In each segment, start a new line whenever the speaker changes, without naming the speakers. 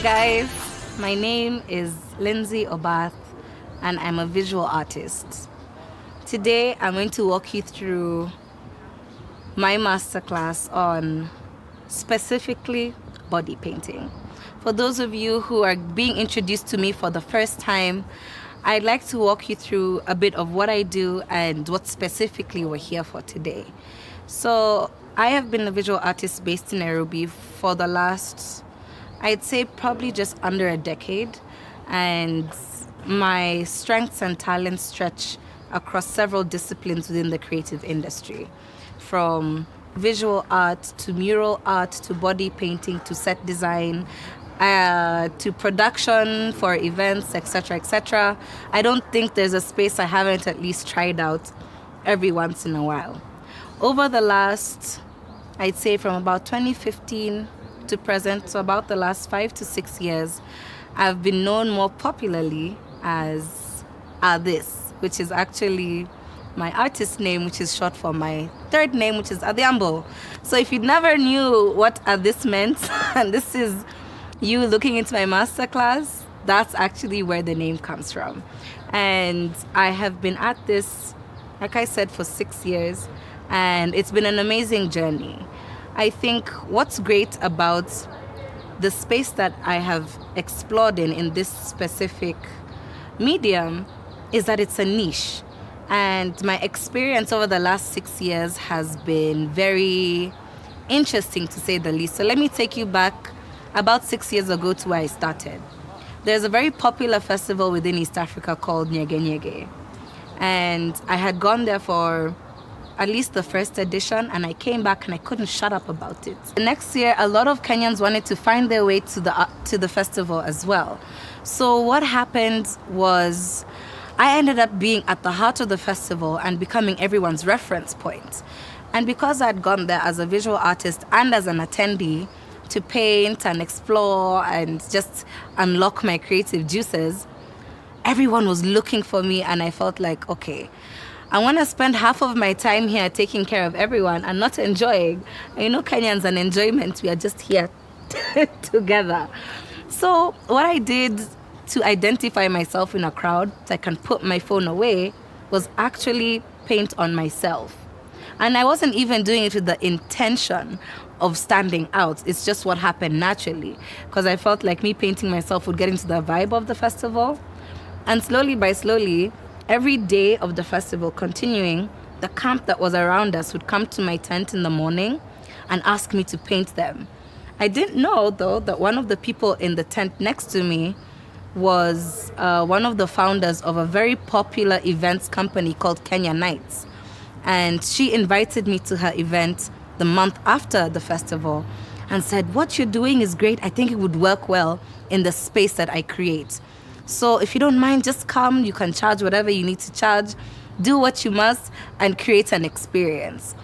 guys, my name is Lindsay Obath and I'm a visual artist. Today I'm going to walk you through my masterclass on specifically body painting. For those of you who are being introduced to me for the first time, I'd like to walk you through a bit of what I do and what specifically we're here for today. So I have been a visual artist based in Nairobi for the last, I'd say probably just under a decade, and my strengths and talents stretch across several disciplines within the creative industry, from visual art to mural art to body painting to set design to production for events, etc., etc. I don't think there's a space I haven't at least tried out every once in a while. Over the last, I'd say from about 2015 to present, so about the last 5 to 6 years, I've been known more popularly as This, which is actually my artist name, which is short for my third name, which is Adiambo. So if you never knew what This meant, and this is you looking into my masterclass, that's actually where the name comes from. And I have been at this, like I said, for 6 years, and it's been an amazing journey. I think what's great about the space that I have explored in this specific medium is that it's a niche. And my experience over the last 6 years has been very interesting, to say the least. So let me take you back about 6 years ago to where I started. There's a very popular festival within East Africa called Nyege Nyege. And I had gone there for at least the first edition, and I came back and I couldn't shut up about it. The next year, a lot of Kenyans wanted to find their way to the festival as well. So what happened was I ended up being at the heart of the festival and becoming everyone's reference point. And because I'd gone there as a visual artist and as an attendee to paint and explore and just unlock my creative juices, everyone was looking for me, and I felt like, okay, I want to spend half of my time here taking care of everyone and not enjoying. You know, Kenyans and enjoyment, we are just here together. So what I did to identify myself in a crowd so I can put my phone away was actually paint on myself. And I wasn't even doing it with the intention of standing out. It's just what happened naturally, because I felt like me painting myself would get into the vibe of the festival. And slowly by slowly, every day of the festival continuing, the camp that was around us would come to my tent in the morning and ask me to paint them. I didn't know, though, that one of the people in the tent next to me was one of the founders of a very popular events company called Kenya Nights. And she invited me to her event the month after the festival and said, "What you're doing is great. I think it would work well in the space that I create. So if you don't mind, just come. You can charge whatever you need to charge, do what you must, and create an experience."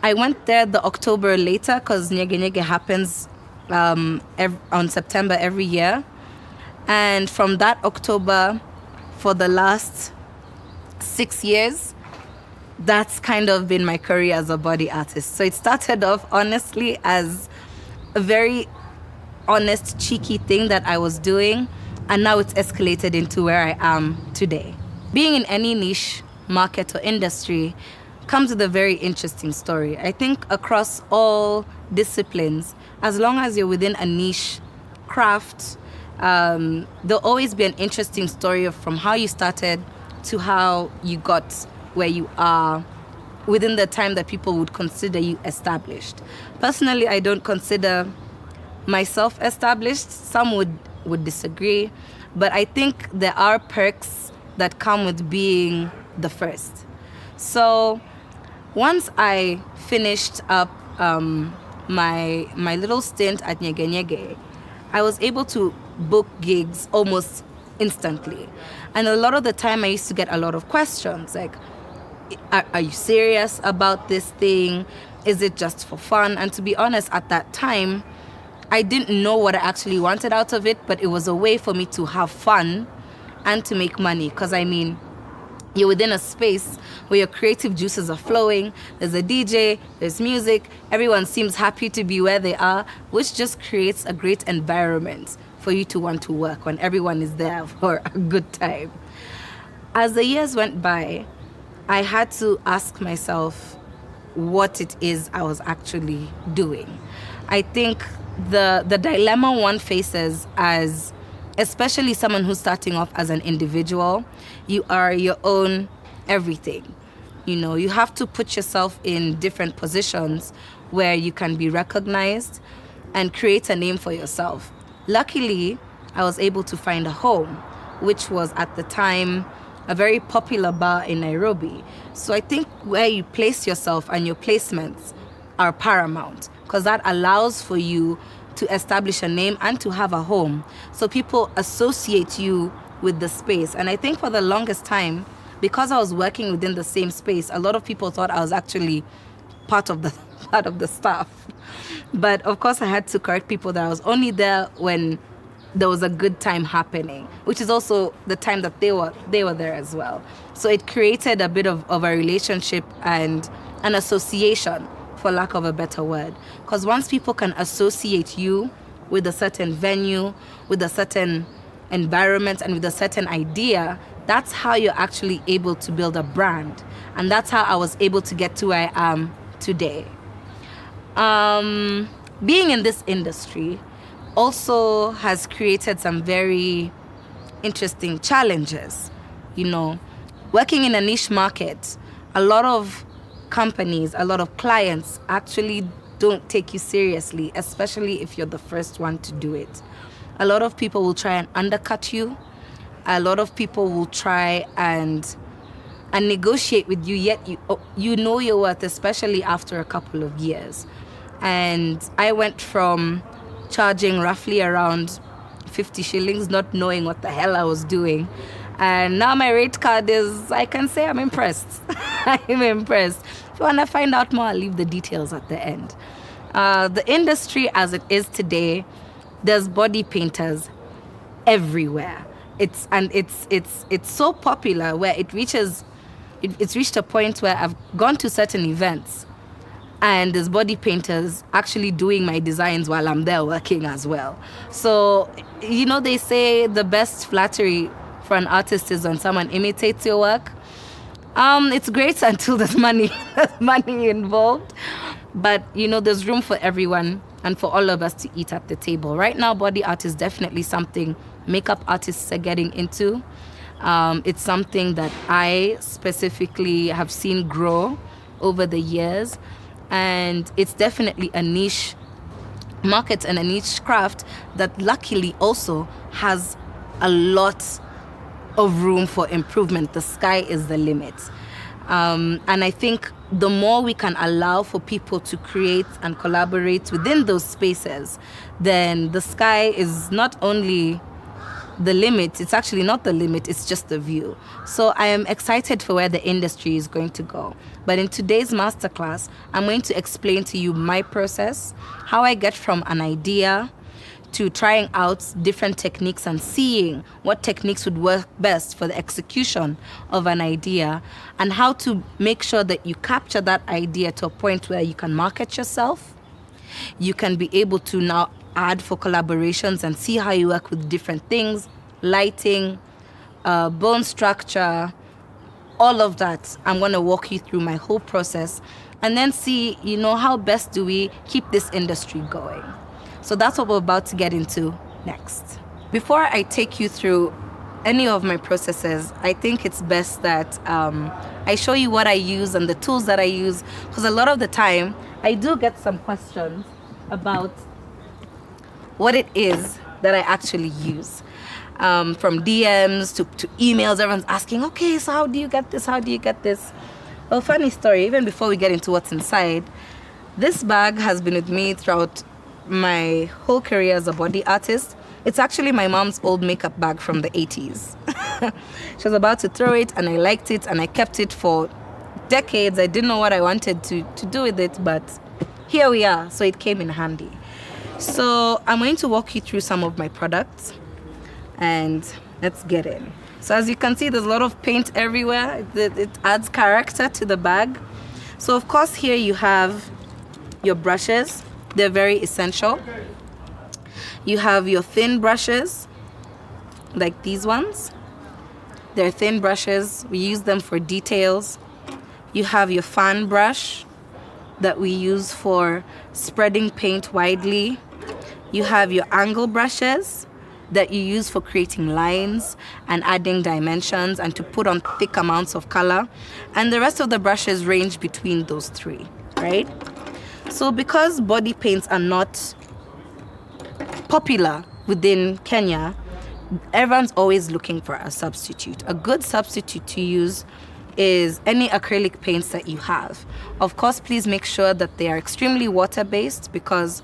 I went there the October later, because Nyege Nyege happens on September every year. And from that October, for the last 6 years, that's kind of been my career as a body artist. So it started off honestly as a very honest, cheeky thing that I was doing, and now it's escalated into where I am today. Being in any niche market or industry comes with a very interesting story. I think across all disciplines, as long as you're within a niche craft, there'll always be an interesting story from how you started to how you got where you are within the time that people would consider you established. Personally, I don't consider myself established. Some would disagree, but I think there are perks that come with being the first. So once I finished up my little stint at Nyege Nyege, I was able to book gigs almost instantly. And a lot of the time I used to get a lot of questions like, are you serious about this thing? Is it just for fun? And to be honest, at that time, I didn't know what I actually wanted out of it, but it was a way for me to have fun and to make money. Because I mean, you're within a space where your creative juices are flowing. There's a DJ, there's music. Everyone seems happy to be where they are, which just creates a great environment for you to want to work when everyone is there for a good time. As the years went by, I had to ask myself what it is I was actually doing. I think the dilemma one faces as, especially someone who's starting off as an individual, you are your own everything. You know, you have to put yourself in different positions where you can be recognized and create a name for yourself. Luckily, I was able to find a home, which was at the time a very popular bar in Nairobi. So I think where you place yourself and your placements are paramount, because that allows for you to establish a name and to have a home. So people associate you with the space. And I think for the longest time, because I was working within the same space, a lot of people thought I was actually part of the staff. But of course, I had to correct people that I was only there when there was a good time happening, which is also the time that they were there as well. So it created a bit of a relationship and an association, for lack of a better word. Because once people can associate you with a certain venue, with a certain environment, and with a certain idea, that's how you're actually able to build a brand. And that's how I was able to get to where I am today. Being in this industry also has created some very interesting challenges. You know, working in a niche market, a lot of companies, a lot of clients actually don't take you seriously, especially if you're the first one to do it. A lot of people will try and undercut you. A lot of people will try and negotiate with you, yet you know your worth, especially after a couple of years. And I went from charging roughly around 50 shillings, not knowing what the hell I was doing. And now my rate card is, I can say I'm impressed. I'm impressed. If you want to find out more, I'll leave the details at the end. The industry as it is today, there's body painters everywhere. It's so popular where it's reached a point where I've gone to certain events and there's body painters actually doing my designs while I'm there working as well. So, you know, they say the best flattery for an artist is when someone imitates your work. It's great until there's money involved. But, you know, there's room for everyone and for all of us to eat at the table. Right now, body art is definitely something makeup artists are getting into. It's something that I specifically have seen grow over the years. And it's definitely a niche market and a niche craft that luckily also has a lot of room for improvement. The sky is the limit. And I think the more we can allow for people to create and collaborate within those spaces, then the sky is not only the limit, it's actually not the limit, it's just the view. So I am excited for where the industry is going to go. But in today's masterclass, I'm going to explain to you my process, how I get from an idea to trying out different techniques and seeing what techniques would work best for the execution of an idea, and how to make sure that you capture that idea to a point where you can market yourself. You can be able to now add for collaborations and see how you work with different things, lighting, bone structure, all of that. I'm going to walk you through my whole process and then see, you know, how best do we keep this industry going. So that's what we're about to get into next. Before I take you through any of my processes, I think it's best that I show you what I use and the tools that I use, because a lot of the time I do get some questions about what it is that I actually use. From DMs to emails, everyone's asking, okay, so how do you get this? How do you get this? Well, funny story, even before we get into what's inside, this bag has been with me throughout my whole career as a body artist. It's actually my mom's old makeup bag from the 80s. She was about to throw it and I liked it and I kept it for decades. I didn't know what I wanted to do with it, but here we are. So it came in handy. So I'm going to walk you through some of my products and let's get in. So as you can see, there's a lot of paint everywhere. It adds character to the bag. So of course here you have your brushes. They're very essential. You have your thin brushes, like these ones. They're thin brushes. We use them for details. You have your fan brush that we use for spreading paint widely. You have your angle brushes that you use for creating lines and adding dimensions and to put on thick amounts of color. And the rest of the brushes range between those three, right? So because body paints are not popular within Kenya, everyone's always looking for a substitute. A good substitute to use is any acrylic paints that you have. Of course, please make sure that they are extremely water-based because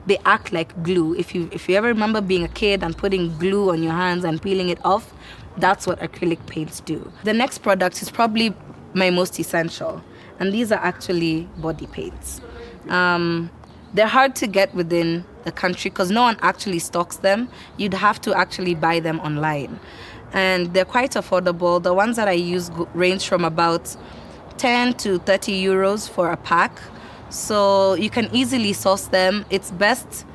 they act like glue. If you ever remember being a kid and putting glue on your hands and peeling it off, that's what acrylic paints do. The next product is probably my most essential, and these are actually body paints. They're hard to get within the country because no one actually stocks them. You'd have to actually buy them online. And they're quite affordable. The ones that I use range from about 10 to 30 euros for a pack. So you can easily source them. It's best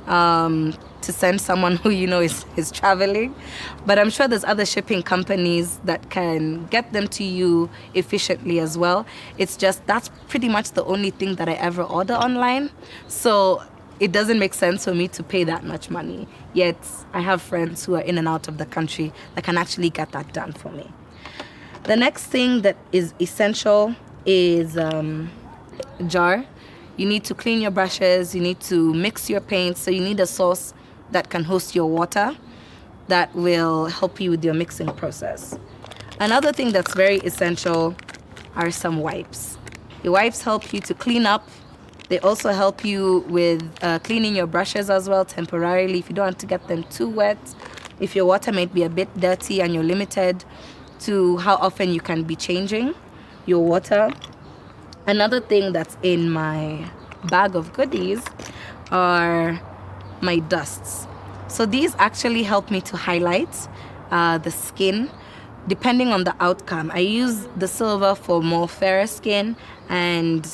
to send someone who you know is traveling. But I'm sure there's other shipping companies that can get them to you efficiently as well. It's just that's pretty much the only thing that I ever order online. So it doesn't make sense for me to pay that much money. Yet I have friends who are in and out of the country that can actually get that done for me. The next thing that is essential is a jar. You need to clean your brushes, you need to mix your paints, so you need a sauce that can host your water that will help you with your mixing process. Another thing that's very essential are some wipes. The wipes help you to clean up. They also help you with cleaning your brushes as well temporarily if you don't want to get them too wet. If your water might be a bit dirty and you're limited to how often you can be changing your water. Another thing that's in my bag of goodies are my dusts. So these actually help me to highlight the skin depending on the outcome. I use the silver for more fairer skin and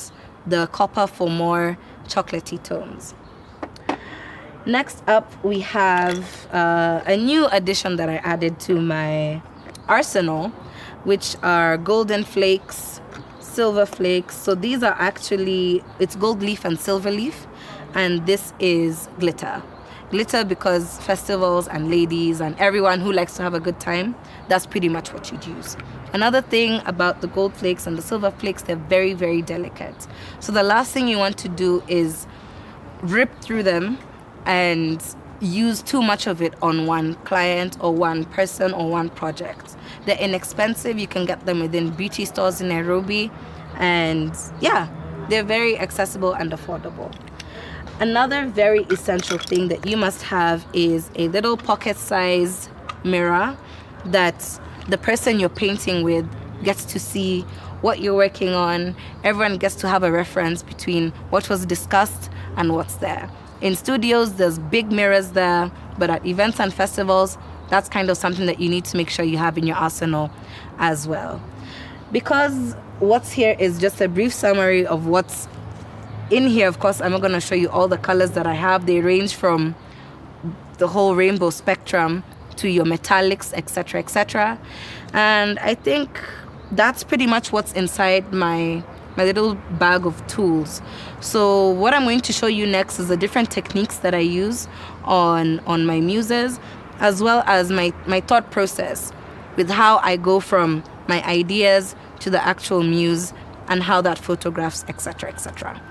the copper for more chocolatey tones. Next up, we have a new addition that I added to my arsenal, which are golden flakes, silver flakes. So these are actually, it's gold leaf and silver leaf, and this is glitter. Glitter because festivals and ladies and everyone who likes to have a good time, that's pretty much what you'd use. Another thing about the gold flakes and the silver flakes, they're very, very delicate. So the last thing you want to do is rip through them and use too much of it on one client or one person or one project. They're inexpensive. You can get them within beauty stores in Nairobi. And yeah, they're very accessible and affordable. Another very essential thing that you must have is a little pocket-sized mirror that the person you're painting with gets to see what you're working on. Everyone gets to have a reference between what was discussed and what's there. In studios, there's big mirrors there, but at events and festivals, that's kind of something that you need to make sure you have in your arsenal as well. Because what's here is just a brief summary of what's in here. Of course, I'm not going to show you all the colors that I have. They range from the whole rainbow spectrum to your metallics, etc., etc. And I think that's pretty much what's inside my little bag of tools. So what I'm going to show you next is the different techniques that I use on my muses, as well as my thought process with how I go from my ideas to the actual muse and how that photographs, etc., etc.